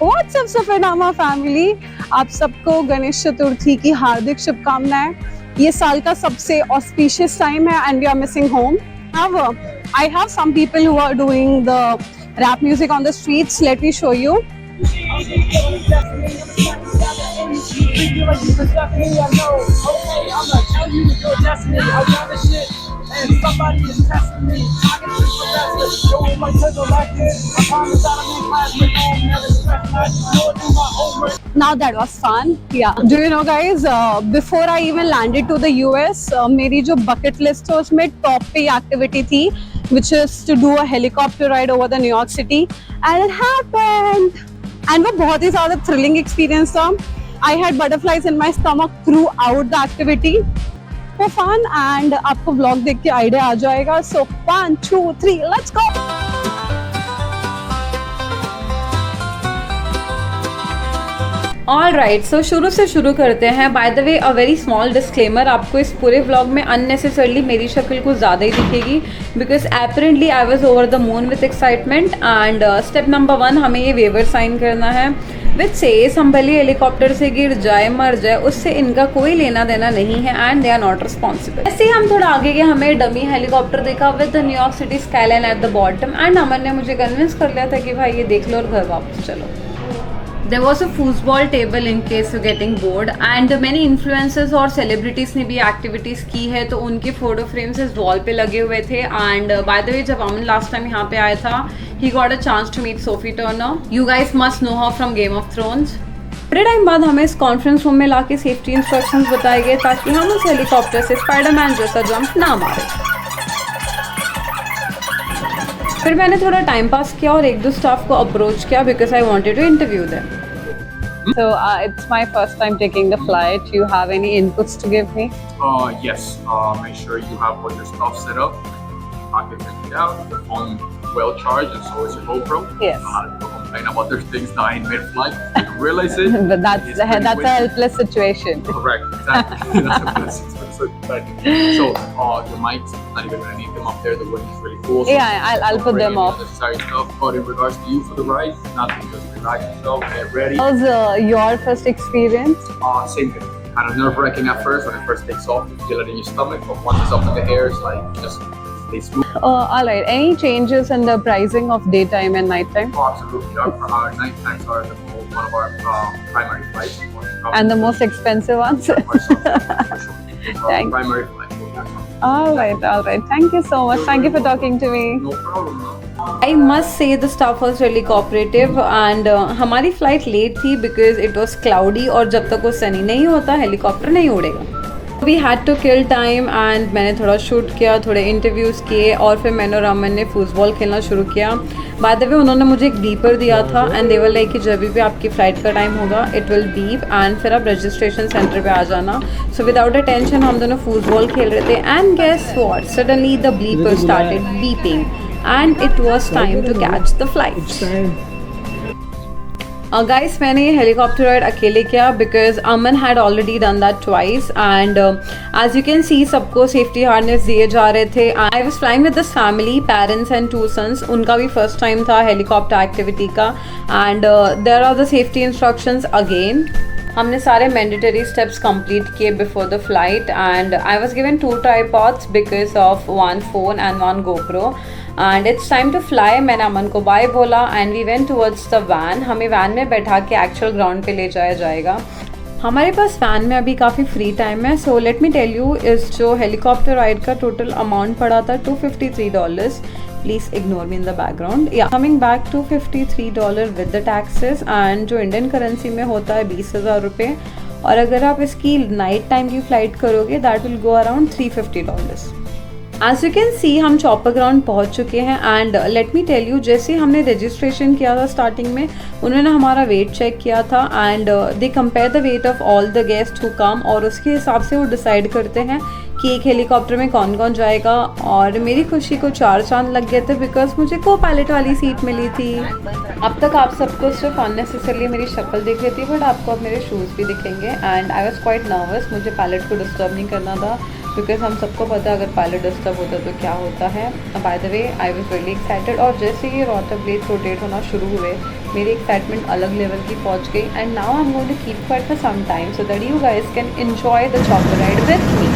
WhatsApp Safarnama family, आप सबको गणेश चतुर्थी की हार्दिक शुभकामनाएं। ये साल का सबसे ऑस्पिशियस टाइम है and we are missing home. I have some people who are doing the rap music on the streets. Let me show you. Now that was fun. Yeah. Do you know guys, before I even landed to the US, मेरी जो bucket list है उसमें top पे activity थी, which is to do a helicopter ride over the New York City, and it happened. And वो बहुत ही ज़्यादा thrilling experience था. I had butterflies in my stomach throughout the activity. For fun, and आपको vlog देख के idea आ जाएगा. So 1, 2, 3, let's go. All right, सो शुरू से शुरू करते हैं। Bye the way a very small disclaimer, आपको इस पूरे व्लॉग में अननेसेसरली मेरी शक्ल कुछ ज़्यादा ही दिखेगी because apparently I was over the moon with excitement. And step number 1, हमें ये वेवर साइन करना है विच सेज हम भले हेलीकॉप्टर से गिर जाए मर जाए उससे इनका कोई लेना देना नहीं है and they are not responsible. ऐसे ही हम थोड़ा आगे गए, हमें डमी हेलीकॉप्टर देखा with the New York city skyline at the bottom and Aman ने मुझे कन्विंस कर लिया था कि भाई ये देख लो और घर वापस चलो। There was a foosball table in case you're getting bored and many influencers और celebrities ने भी activities की है तो उनके photo frames इस wall पे लगे हुए थे। and by the way जब अमन last time यहाँ पे आया था he got a chance to meet Sophie Turner. You guys must know her from Game of Thrones. बड़े टाइम बाद हमें इस कॉन्फ्रेंस रूम में लाके सेफ्टी इंस्ट्रक्शंस बताए गए ताकि हम उस हेलीकॉप्टर से स्पाइडरमैन जैसा जंप ना मारे। फिर मैंने थोड़ा टाइम पास किया और एक दो स्टाफ को अप्रोच किया because I wanted to interview them. So it's my first time taking the flight. Do you have any inputs to give me? Yes. Make sure you have all your stuff set up. Pocket emptied out. Your phone well charged, and so is your GoPro. Yes. Don't complain about their things dying mid-flight. You don't realize it. But that's a helpless situation. Correct. Exactly. That's a good situation. So your mics, not even gonna need them up there. The wind is really cool. So Yeah, I'll put them off. Necessary stuff. But in regards to you for the ride, nothing. Just relax yourself, get ready. How's your first experience? Same thing. Kind of nerve-wracking at first when it first takes off. You feel it in your stomach, but once it's up in the air, it's like just stay smooth. All right. Any changes in the pricing of daytime and nighttime? Absolutely. Our night times are one of our primary flights. And the most expensive ones? Thank Primary flight. All right. Thank you so much. Thank you for talking to me. No problem. I must say the staff was really cooperative and हमारी flight late थी because it was cloudy और जब तक वो सनी नहीं होता helicopter नहीं उड़ेगा। We had to kill time and मैंने थोड़ा शूट किया, थोड़े इंटरव्यूज़ किए और फिर मैंने और अमन ने फुटबॉल खेलना शुरू किया। बाद में उन्होंने मुझे एक बीपर दिया था एंड दे वर लाइक कि जब भी आपकी फ़्लाइट का टाइम होगा इट विल बीप एंड फिर आप रजिस्ट्रेशन सेंटर पे आ जाना। सो विदाउट अ टेंशन हम दोनों फुटबॉल खेल रहे थे and guess what, suddenly the beeper started beeping and it was time to catch the flight. Guys, मैंने ये हेलीकॉप्टर राइड अकेले किया because Aman had already done that twice and as you can see सबको safety harness दिए जा रहे थे। I was flying with this family, parents and 2 sons. उनका भी फर्स्ट टाइम था हेलीकॉप्टर एक्टिविटी का and there are the safety instructions again. हमने सारे मैंडेटरी स्टेप्स कंप्लीट किए before the flight and I was given 2 tripods because of 1 phone and 1 GoPro and it's time to fly. मैंने अमन को bye बोला and we went towards the van. हमें van में बैठा के एक्चुअल ग्राउंड पे ले जाया जाएगा। हमारे पास वैन में अभी काफ़ी फ्री टाइम है so let me tell you इस जो हेलीकॉप्टर राइड का टोटल अमाउंट पड़ा था $253। Please ignore me in the background. Yeah coming back $253 with the taxes and जो इंडियन करेंसी में होता है 20,000 रुपये और अगर आप इसकी नाइट टाइम की फ़्लाइट करोगे that will go around $350। As you can see हम चॉपर ग्राउंड पहुंच चुके हैं and let me tell you जैसे हमने रजिस्ट्रेशन किया था स्टार्टिंग में उन्होंने हमारा वेट चेक किया था and they compare the weight of all the guest who come और उसके हिसाब से वो डिसाइड करते हैं कि एक हेलीकॉप्टर में कौन कौन जाएगा। और मेरी खुशी को 4 चांद लग गए थे बिकॉज मुझे को पायलट वाली सीट मिली थी। अब तक आप सबको सिर्फ अननेसेसरली मेरी शक्ल दिख रही थी बट आपको अब मेरे शूज़ भी दिखेंगे and I was quite nervous. मुझे पायलट को डिस्टर्ब नहीं करना था बिकॉज हम सबको पता है अगर पायलट डिस्टर्ब होता तो क्या होता है। Bye the way I was really excited और जैसे ही रोटर ब्लेड्स रोटेट होना शुरू हुए मेरी एक्साइटमेंट अलग लेवल की पहुंच गई and now I am going to keep quiet for some time so that you guys can enjoy the chopper ride with me.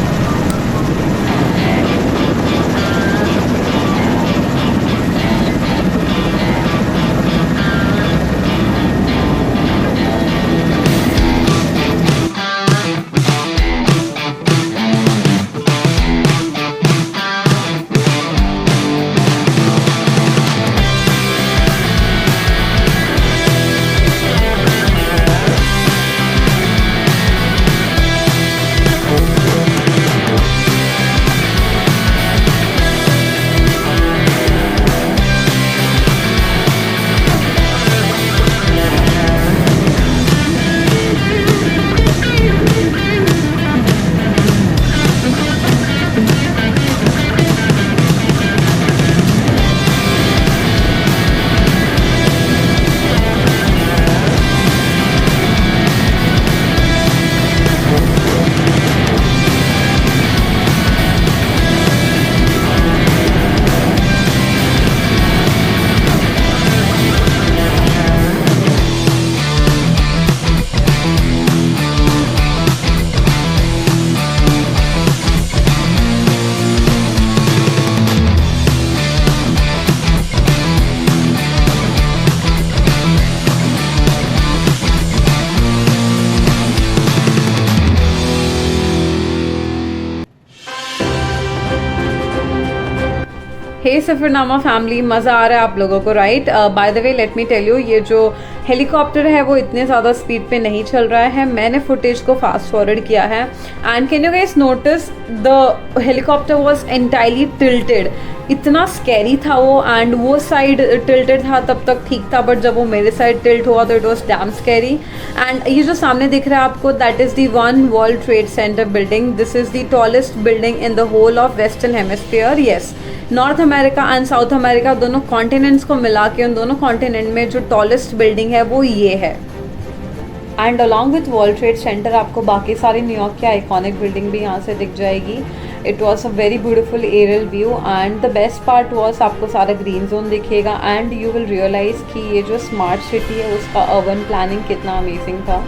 Hey Safarnama family, मज़ा आ रहा है आप लोगों को right? By the way let me tell you, ये जो helicopter है वो इतने ज़्यादा स्पीड पे नहीं चल रहा है. मैंने फुटेज को फास्ट फॉरवर्ड किया है and can you guys notice the helicopter was entirely tilted. इतना स्कैरी था वो एंड वो साइड टिल्टेड था तब तक ठीक था, बट जब वो मेरे साइड टिल्ट हुआ तो it was damn scary. And ये जो सामने दिख रहा है आपको, that is the One World Trade Center building. This is the tallest building in the whole of western hemisphere. Yes, North America and South America दोनों कॉन्टिनेंट्स को मिला के उन दोनों कॉन्टिनेंट में जो टॉलेस्ट बिल्डिंग है वो ये है. And along with world Trade centre आपको बाकी सारी न्यूयॉर्क की आइकॉनिक बिल्डिंग भी यहाँ से दिख जाएगी. It was a very beautiful aerial view and the best part was आपको सारा ग्रीन जोन दिखेगा एंड यू विल रियलाइज़ कि ये जो स्मार्ट सिटी है उसका अर्बन प्लानिंग कितना अमेजिंग था.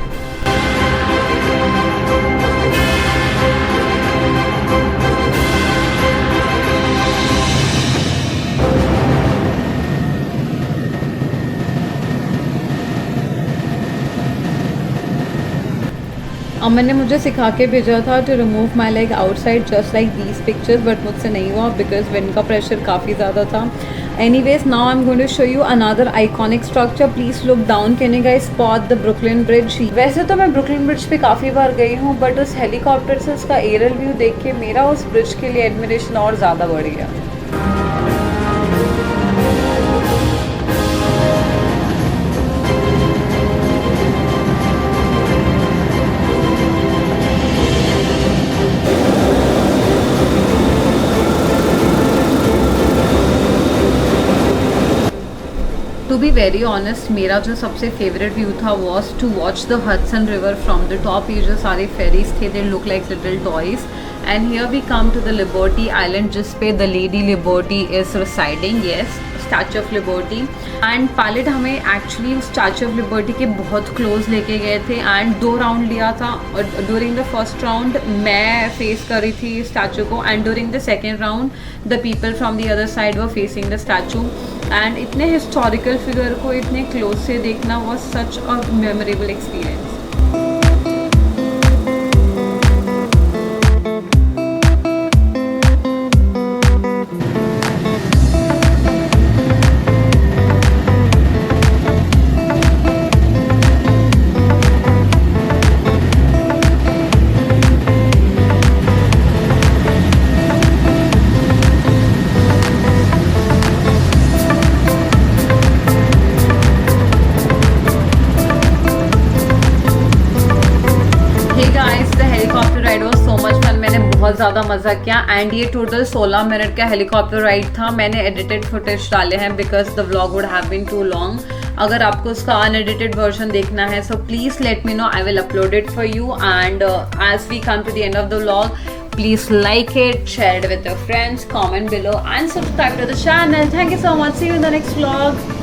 अमन ने मुझे सिखा के भेजा था to remove my leg outside just like these pictures, but मुझसे नहीं हुआ बिकॉज विंड का प्रेशर काफ़ी ज़्यादा था. Anyways now I am going to show you another iconic structure. Please look down. Can you guys spot the Brooklyn Bridge? वैसे तो मैं ब्रुकलिन ब्रिज पे काफ़ी बार गई हूँ, बट उस हेलीकॉप्टर से उसका एरियल व्यू देख के मेरा उस ब्रिज के लिए एडमिरेशन और ज़्यादा बढ़ गया. टू बी वेरी ऑनेस्ट, मेरा जो सबसे फेवरेट व्यू था was to watch the Hudson River from the top. ये जो सारे फेरीज थे they look like little toys and here we come to the Liberty Island जिस पे the Lady Liberty is residing. Yes, Statue of Liberty. And pilot हमें actually Statue of Liberty के बहुत close लेके गए थे एंड 2 राउंड लिया था. और ड्यूरिंग द फर्स्ट राउंड मैं फेस कर रही थी स्टैचू को and during the second round the people from the other side were facing the statue. And इतने हिस्टोरिकल फिगर को इतने क्लोज से देखना was such a memorable experience. बहुत ज़्यादा मज़ा किया एंड ये टोटल 16 मिनट का हेलीकॉप्टर राइड था. मैंने एडिटेड फुटेज डाले हैं because the vlog would have been too long. अगर आपको उसका अनएडिटेड वर्जन देखना है so please let me know, I will upload it for you. And as we come to the end of the vlog, please like it, share it with your friends, comment below and subscribe to the channel. Thank you so much. See you in the next vlog.